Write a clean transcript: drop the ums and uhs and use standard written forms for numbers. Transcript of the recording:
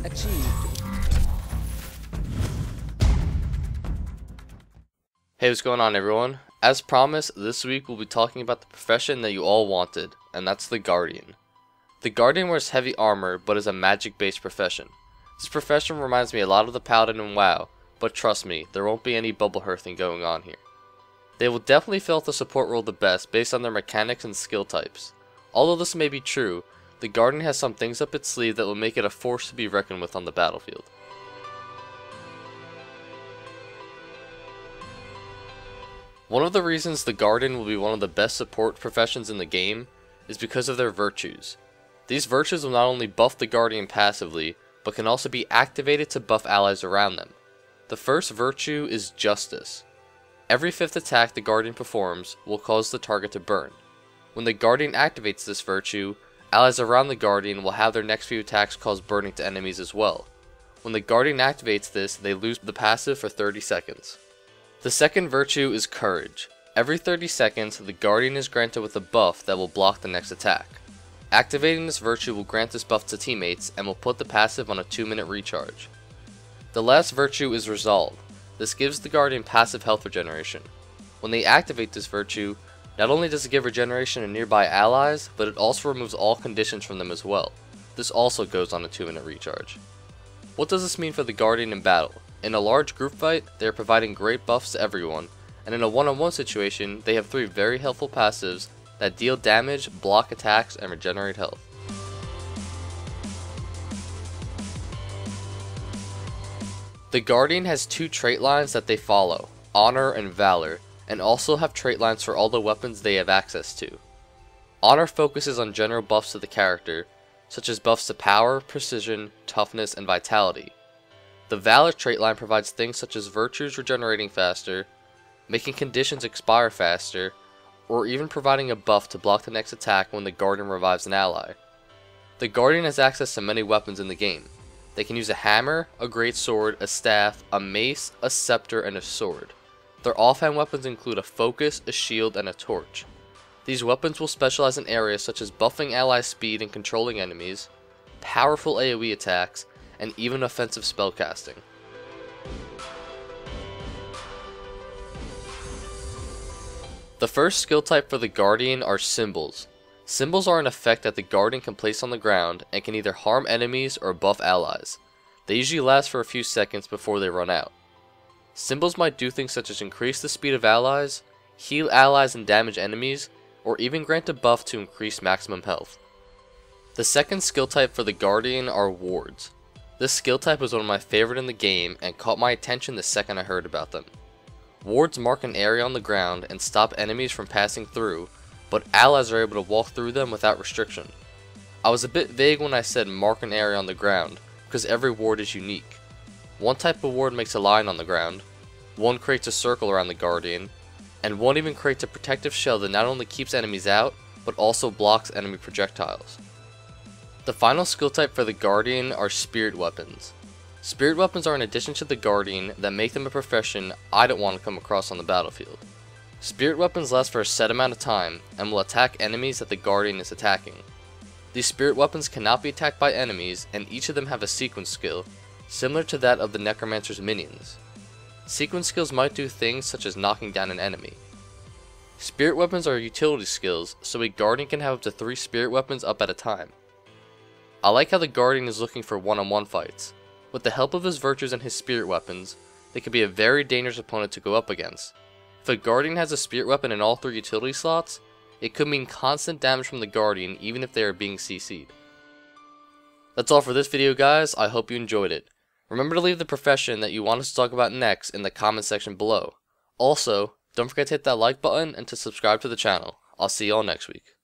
achieved. Hey, what's going on, everyone? As promised, this week we'll be talking about the profession that you all wanted, and that's the Guardian. The Guardian wears heavy armor, but is a magic-based profession. This profession reminds me a lot of the Paladin in WoW, but trust me, there won't be any bubble hearthing going on here. They will definitely fill out the support role the best based on their mechanics and skill types. Although this may be true, the Guardian has some things up its sleeve that will make it a force to be reckoned with on the battlefield. One of the reasons the Guardian will be one of the best support professions in the game is because of their virtues. These virtues will not only buff the Guardian passively, but can also be activated to buff allies around them. The first virtue is Justice. Every 5th attack the Guardian performs will cause the target to burn. When the Guardian activates this virtue, allies around the Guardian will have their next few attacks cause burning to enemies as well. When the Guardian activates this, they lose the passive for 30 seconds. The second virtue is Courage. Every 30 seconds, the Guardian is granted with a buff that will block the next attack. Activating this virtue will grant this buff to teammates and will put the passive on a 2-minute recharge. The last virtue is Resolve. This gives the Guardian passive health regeneration. When they activate this virtue, not only does it give regeneration to nearby allies, but it also removes all conditions from them as well. This also goes on a 2-minute recharge. What does this mean for the Guardian in battle? In a large group fight, they are providing great buffs to everyone, and in a one-on-one situation, they have 3 very helpful passives that deal damage, block attacks, and regenerate health. The Guardian has 2 trait lines that they follow, Honor and Valor, and also have trait lines for all the weapons they have access to. Honor focuses on general buffs to the character, such as buffs to power, precision, toughness, and vitality. The Valor trait line provides things such as virtues regenerating faster, making conditions expire faster, or even providing a buff to block the next attack when the Guardian revives an ally. The Guardian has access to many weapons in the game. They can use a hammer, a greatsword, a staff, a mace, a scepter, and a sword. Their offhand weapons include a focus, a shield, and a torch. These weapons will specialize in areas such as buffing ally speed and controlling enemies, powerful AoE attacks, and even offensive spellcasting. The first skill type for the Guardian are Symbols. Symbols are an effect that the Guardian can place on the ground and can either harm enemies or buff allies. They usually last for a few seconds before they run out. Symbols might do things such as increase the speed of allies, heal allies and damage enemies, or even grant a buff to increase maximum health. The second skill type for the Guardian are Wards. This skill type was one of my favorite in the game and caught my attention the second I heard about them. Wards mark an area on the ground and stop enemies from passing through, but allies are able to walk through them without restriction. I was a bit vague when I said mark an area on the ground, because every ward is unique. One type of ward makes a line on the ground, one creates a circle around the Guardian, and one even creates a protective shell that not only keeps enemies out, but also blocks enemy projectiles. The final skill type for the Guardian are Spirit Weapons. Spirit Weapons are an addition to the Guardian that make them a profession I don't want to come across on the battlefield. Spirit Weapons last for a set amount of time and will attack enemies that the Guardian is attacking. These Spirit Weapons cannot be attacked by enemies, and each of them have a sequence skill, similar to that of the Necromancer's minions. Sequence skills might do things such as knocking down an enemy. Spirit Weapons are utility skills, so a Guardian can have up to 3 Spirit Weapons up at a time. I like how the Guardian is looking for one-on-one fights. With the help of his virtues and his Spirit Weapons, they can be a very dangerous opponent to go up against. If a Guardian has a Spirit Weapon in all 3 utility slots, it could mean constant damage from the Guardian even if they are being CC'd. That's all for this video, guys. I hope you enjoyed it. Remember to leave the profession that you want us to talk about next in the comment section below. Also, don't forget to hit that like button and to subscribe to the channel. I'll see y'all next week.